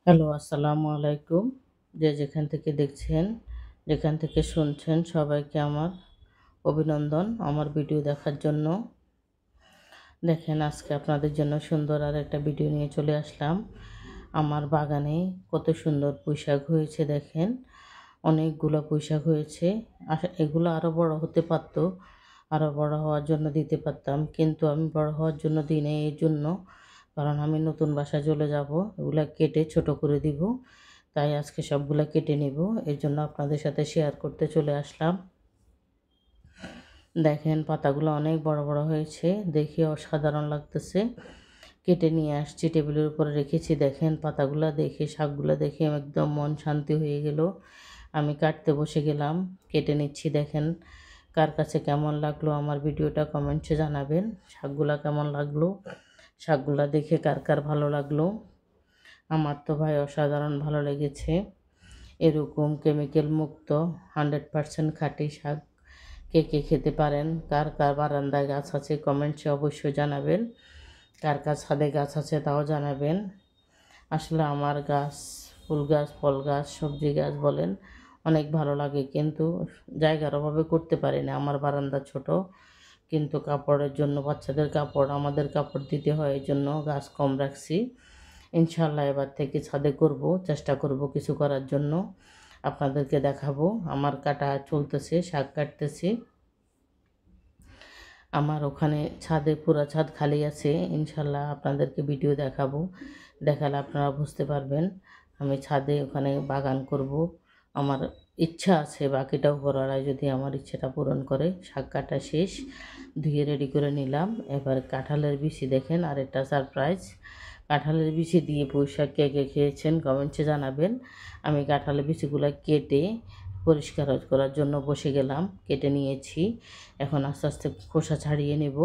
Hello, আসসালামু আলাইকুম। যে যেখান থেকে দেখছেন, যেখান থেকে শুনছেন সবাইকে আমার অভিনন্দন আমার ভিডিও দেখার জন্য। দেখেন আজকে আপনাদের জন্য সুন্দর আর একটা ভিডিও নিয়ে চলে আসলাম। আমার বাগানে কত সুন্দর পুঁইশাক হয়েছে দেখেন। অনেকগুলো পুঁইশাক হয়েছে। এগুলো আরও বড় হতে পারতো। আরও বড় হওয়ার জন্য দিতে পারতাম, কিন্তু আমি বড় হওয়ার জন্য দিই নাই এই জন্য, কারণ আমি নতুন বাসায় চলে যাব, এগুলা কেটে ছোট করে দিব। তাই আজকে সবগুলা কেটে নিব, এর জন্য আপনাদের সাথে শেয়ার করতে চলে আসলাম। দেখেন পাতাগুলো অনেক বড় বড় হয়েছে, দেখে অসাধারণ লাগতেছে। কেটে নিয়ে আসছি, টেবিলের উপরে রেখেছি। দেখেন পাতাগুলো দেখে, শাকগুলো দেখে একদম মন শান্তি হয়ে গেল। আমি কাটতে বসে গেলাম, কেটে নিচ্ছি। দেখেন কার কাছে কেমন লাগলো আমার ভিডিওটা কমেন্টসে জানাবেন। শাকগুলা কেমন লাগলো, শাকগুলা দেখে কার কার ভালো লাগলো। আমার তো ভাই অসাধারণ ভালো লেগেছে। এরকম কেমিক্যাল মুক্ত 100% খাঁটি শাক কে কে খেতে পারেন, কার কার বারান্দায় গাছ আছে কমেন্টসে অবশ্যই জানাবেন। কার কার ছাদে গাছ আছে তাও জানাবেন। আসলে আমার গাছ, ফুল গাছ, ফল গাছ, সবজি গাছ বলেন, অনেক ভালো লাগে, কিন্তু জায়গার অভাবে করতে পারি না। আমার বারান্দা ছোট, কিন্তু কাপড়ের জন্য, বাচ্চাদের কাপড়, আমাদের কাপড় দিতে হয়, এই জন্য গাছ কম রাখছি। ইনশাল্লাহ এবার থেকে ছাদে করব, চেষ্টা করব কিছু করার জন্য, আপনাদেরকে দেখাবো। আমার কাটা চলতেছে, শাক কাটতেছি। আমার ওখানে ছাদে পুরা ছাদ খালি আছে, ইনশাল্লাহ আপনাদেরকে ভিডিও দেখাবো, দেখালে আপনারা বুঝতে পারবেন। আমি ছাদে ওখানে বাগান করব, আমার ইচ্ছা আছে। বাকিটা উপরওয়ালায় যদি আমার ইচ্ছাটা পূরণ করে। শাক কাটা শেষ, ধুয়ে রেডি করে নিলাম। এবার কাঁঠালের বিচি দেখেন, আর একটা সারপ্রাইজ। কাঁঠালের বিচি দিয়ে পুঁইশাক কে কে খেয়েছেন কমেন্টসে জানাবেন। আমি কাঁঠালের বিচিগুলো কেটে পরিষ্কার করার জন্য বসে গেলাম, কেটে নিয়েছি। এখন আস্তে আস্তে খোসা ছাড়িয়ে নেব।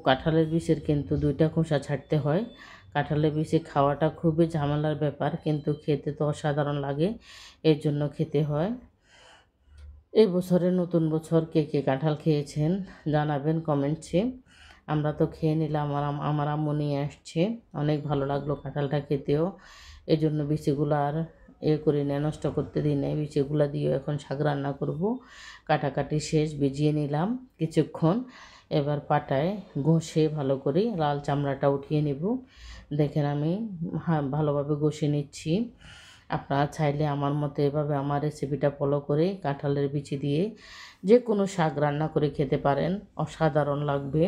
কাঁঠালের বীজের কিন্তু 2টা খোসা ছাড়তে হয়। কাঁঠালের বীজে খাওয়াটা খুবই ঝামেলার ব্যাপার, কিন্তু খেতে তো অসাধারণ লাগে, এর জন্য খেতে হয়। এই বছরে নতুন বছর কে কে কাঁঠাল খেয়েছেন জানাবেন কমেন্টসে। আমরা তো খেয়ে নিলাম, আমার আম্মু নিয়ে আসছে। অনেক ভালো লাগলো কাঁঠালটা খেতেও, এই জন্য বিচিগুলো আর করি না, নষ্ট করতে দিই নাই। বিচিগুলো দিয়ে এখন শাক রান্না করব। কাটাকাটি শেষ, ভিজিয়ে নিলাম কিছুক্ষণ। এবার পাটায় ঘষে ভালো করে লাল চামড়াটা উঠিয়ে নেব। দেখেন আমি ভালোভাবে ঘষে নিচ্ছি। আপনারা চাইলে আমার মতো এভাবে আমার রেসিপিটা ফলো করে কাঁঠালের বিচি দিয়ে যে কোনো শাক রান্না করে খেতে পারেন, অসাধারণ লাগবে।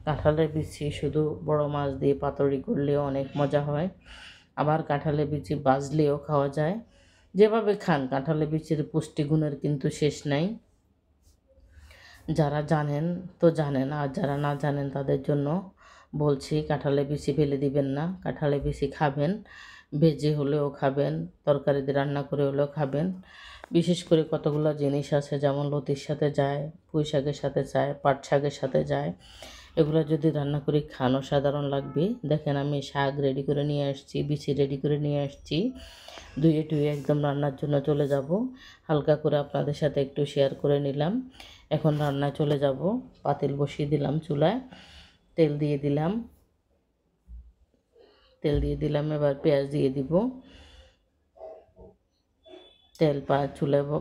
কাঁঠালের বিচি শুধু বড় মাছ দিয়ে পাতুরি করলেও অনেক মজা হয়। আবার কাঁঠালের বিচি ভাজলেও খাওয়া যায়। যেভাবে খান, কাঁঠালের বিচির পুষ্টিগুণের কিন্তু শেষ নাই। যারা জানেন তো জানেন, আর যারা না জানেন তাদের জন্য বলছি, কাঁঠালের বিচি ফেলে দিবেন না। কাঁঠালের বিচি খাবেন, ভেজে হলেও খাবেন, তরকারি দিয়ে রান্না করে হলেও খাবেন। বিশেষ করে কতগুলো জিনিস আছে, যেমন লতির সাথে যায়, পুঁই শাকের সাথে যায়, পাট শাকের সাথে যায়। এগুলো যদি রান্না করে খান অসাধারণ লাগবে। দেখেন আমি শাক রেডি করে নিয়ে আসছি, বিচি রেডি করে নিয়ে আসছি। ধুয়ে টুয়ে একদম রান্নার জন্য চলে যাব। হালকা করে আপনাদের সাথে একটু শেয়ার করে নিলাম। এখন রান্নায় চলে যাব। পাতিল বসিয়ে দিলাম চুলায়, তেল দিয়ে দিলাম। এবার পেঁয়াজ দিয়ে দিব।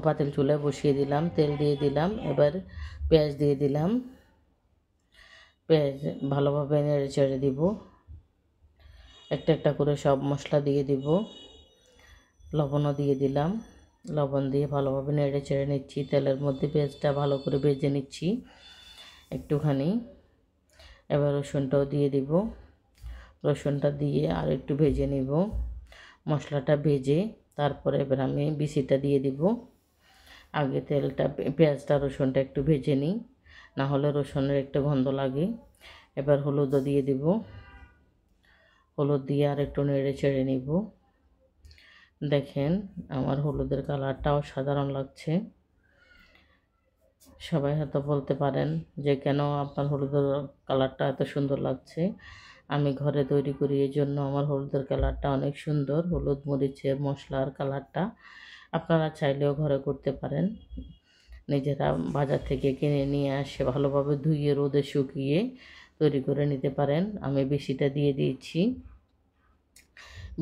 পাতিল চুলায় বসিয়ে দিলাম, তেল দিয়ে দিলাম। এবার পেঁয়াজ দিয়ে দিলাম। পেঁয়াজ ভালোভাবে নেড়ে চেড়ে দিব। একটা একটা করে সব মশলা দিয়ে দিব। লবণও দিয়ে দিলাম। লবণ দিয়ে ভালোভাবে নেড়ে চেড়ে নিচ্ছি। তেলের মধ্যে পেঁয়াজটা ভালো করে ভেজে নিচ্ছি একটুখানি। এবার রসুনটাও দিয়ে দিব। রসুনটা দিয়ে আর একটু ভেজে নিব। মশলাটা ভেজে তারপরে এবার আমি বিচিটা দিয়ে দিব। আগে পেঁয়াজটা রসুনটা একটু ভেজে নিই, না হলে রসুনের একটা গন্ধ লাগে। এবার হলুদও দিয়ে দিব। হলুদ দিয়ে আর একটু নেড়ে চেড়ে নিব। দেখেন আমার হলুদের কালারটা অসাধারণ লাগছে। সবাই হয়তো বলতে পারেন যে কেন আপনার হলুদের কালারটা এত সুন্দর লাগছে। আমি ঘরে তৈরি করি, এই জন্য আমার হলুদের কালারটা অনেক সুন্দর। হলুদ মরিচের মশলার কালারটা আপনারা চাইলেও ঘরে করতে পারেন। নিজেরা বাজার থেকে কিনে নিয়ে আসে ভালোভাবে ধুয়ে রোদে শুকিয়ে তৈরি করে নিতে পারেন। আমি বেশিটা দিয়ে দিয়েছি।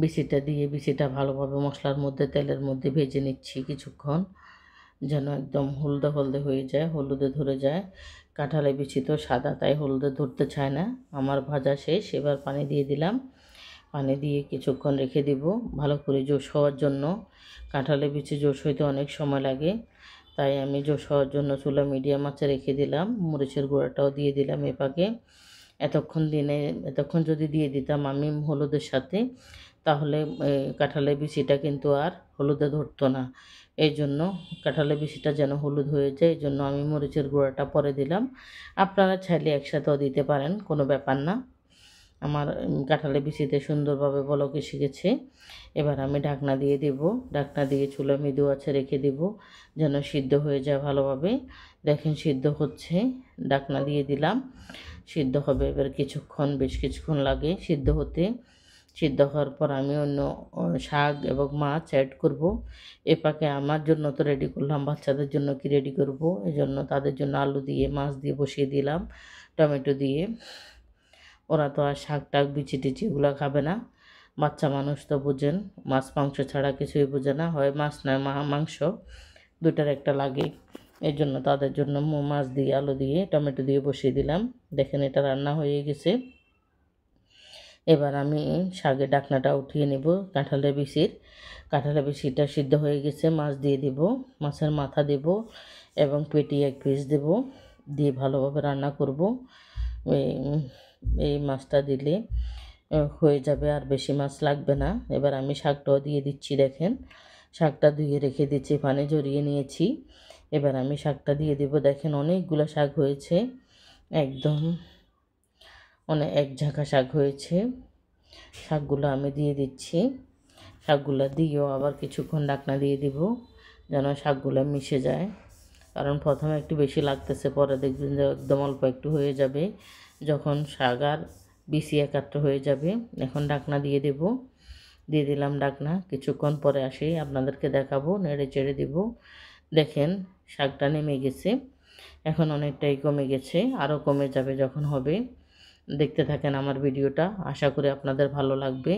বিচিটা দিয়ে বিচিটা ভালোভাবে মশলার মধ্যে তেলের মধ্যে ভেজে নিচ্ছি কিছুক্ষণ, যেন একদম হলদে হলদে হয়ে যায়, হলুদে ধরে যায়। কাঁঠালের বিচি তো সাদা, তাই হলুদে ধরতে চায় না। আমার ভাজা শেষ, এবার পানি দিয়ে দিলাম। পানি দিয়ে কিছুক্ষণ রেখে দিব ভালো করে জোশ হওয়ার জন্য। কাঁঠালের বিচি জোশ হইতে অনেক সময় লাগে, তাই আমি জোশ হওয়ার জন্য চুলা মিডিয়াম আঁচে রেখে দিলাম। মরিচের গুঁড়াটাও দিয়ে দিলাম এ পাকে। এতক্ষণ যদি দিয়ে দিতাম আমি হলুদের সাথে, তাহলে কাঁঠালের বিচিটা কিন্তু আর হলুদে ধরতো না। এই জন্য কাঁঠালের বিচিটা যেন হলুদ হয়ে যায়, এই জন্য আমি মরিচের গুঁড়াটা পরে দিলাম। আপনারা চাইলে একসাথেও দিতে পারেন, কোনো ব্যাপার না। আমার কাঁঠালের বিচিতে সুন্দরভাবে বলক এসে গেছে। এবার আমি ঢাকনা দিয়ে দেব। ঢাকনা দিয়ে চুলা মৃদু আঁচে রেখে দেব, যেন সিদ্ধ হয়ে যায় ভালোভাবে। দেখেন সিদ্ধ হচ্ছে, ঢাকনা দিয়ে দিলাম। সিদ্ধ হবে এবার কিছুক্ষণ, বেশ কিছুক্ষণ লাগে সিদ্ধ হতে। সিদ্ধ হওয়ার পর আমি অন্য শাক এবং মাছ অ্যাড করব। এ পাকে আমার জন্য তো রেডি করলাম, বাচ্চাদের জন্য কি রেডি করব, এই জন্য তাদের জন্য আলু দিয়ে মাছ দিয়ে বসিয়ে দিলাম, টমেটো দিয়ে। ওরা তো আর শাক টাক বিচি টিচি এগুলো খাবে না। বাচ্চা মানুষ তো বুঝেন, মাছ মাংস ছাড়া কিছুই বোঝে না, হয় মাছ নয় মাংস, দুটার একটা লাগে। এই জন্য তাদের জন্য মাছ দিয়ে আলু দিয়ে টমেটো দিয়ে বসিয়ে দিলাম। দেখেন এটা রান্না হয়ে গেছে। এবার আমি শাকের ডাকনাটা উঠিয়ে নেব। কাঁঠালের বিচিটা সিদ্ধ হয়ে গেছে, মাছ দিয়ে দেব, মাছের মাথা দেব এবং পেটি এক পিস দেব, দিয়ে ভালোভাবে রান্না করব। এই মাছটা দিলে হয়ে যাবে, আর বেশি মাছ লাগবে না। এবার আমি শাকটাও দিয়ে দিচ্ছি। দেখেন শাকটা ধুয়ে রেখে দিচ্ছি, পানি ঝরিয়ে নিয়েছি। এবার আমি শাকটা দিয়ে দেব। দেখেন অনেকগুলো শাক হয়েছে, একদম এক ঝাঁকা শাক হয়েছে। শাকগুলো আমি দিয়ে দিচ্ছি। শাকগুলো দিয়েও আবার কিছুক্ষণ ঢাকনা দিয়ে দিব, যেন শাকগুলো মিশে যায়। কারণ প্রথমে একটু বেশি লাগতেছে, পরে দেখবেন যে একদম অল্প একটু হয়ে যাবে, যখন শাক আর বিচি একাত্র হয়ে যাবে। এখন ঢাকনা দিয়ে দেব। দিয়ে দিলাম ঢাকনা, কিছুক্ষণ পরে আসি আপনাদেরকে দেখাবো, নেড়ে চেড়ে দেব। দেখেন শাকটা নেমে গেছে, এখন অনেকটাই কমে গেছে, আরও কমে যাবে যখন হবে। দেখতে থাকেন আমার ভিডিওটা, আশা করি আপনাদের ভালো লাগবে।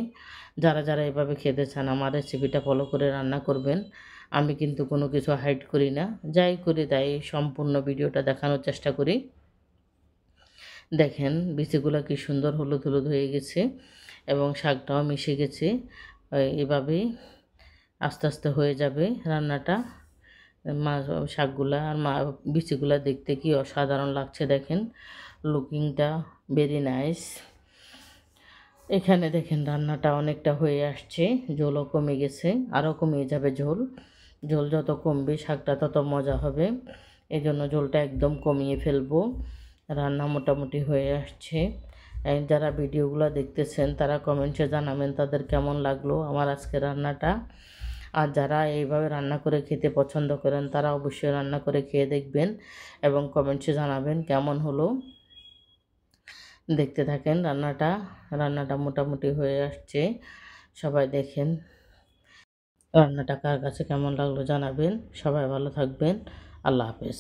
যারা যারা এভাবে খেতে চান আমার রেসিপিটা ফলো করে রান্না করবেন। আমি কিন্তু কোনো কিছু হাইড করি না, যাই করি তাই সম্পূর্ণ ভিডিওটা দেখানোর চেষ্টা করি। দেখেন বিচিগুলো কি সুন্দর হলুদ হলুদ হয়ে গেছে এবং শাকটাও মিশে গেছে। এভাবেই আস্তে আস্তে হয়ে যাবে রান্নাটা। শাকগুলা আর বিচিগুলা দেখতে কি অসাধারণ লাগছে, দেখেন লুকিংটা ভেরি নাইস। এখানে দেখেন রান্নাটা অনেকটা হয়ে আসছে, ঝোলও কমে গেছে, আরও কমে যাবে ঝোল। ঝোল যত কমবে শাকটা তত মজা হবে, এই জন্য ঝোলটা একদম কমিয়ে ফেলবো। রান্না মোটামুটি হয়ে আসছে। যারা ভিডিওগুলো দেখতেছেন তারা কমেন্টসে জানাবেন তাদের কেমন লাগলো আমার আজকে রান্নাটা। আর যারা এইভাবে রান্না করে খেতে পছন্দ করেন তারা অবশ্যই রান্না করে খেয়ে দেখবেন এবং কমেন্টসে জানাবেন কেমন হলো। দেখতে থাকেন রান্নাটা মোটামুটি হয়ে আসছে। সবাই দেখেন রান্নাটা কার কাছে কেমন লাগলো জানাবেন। সবাই ভালো থাকবেন। আল্লাহ হাফেজ।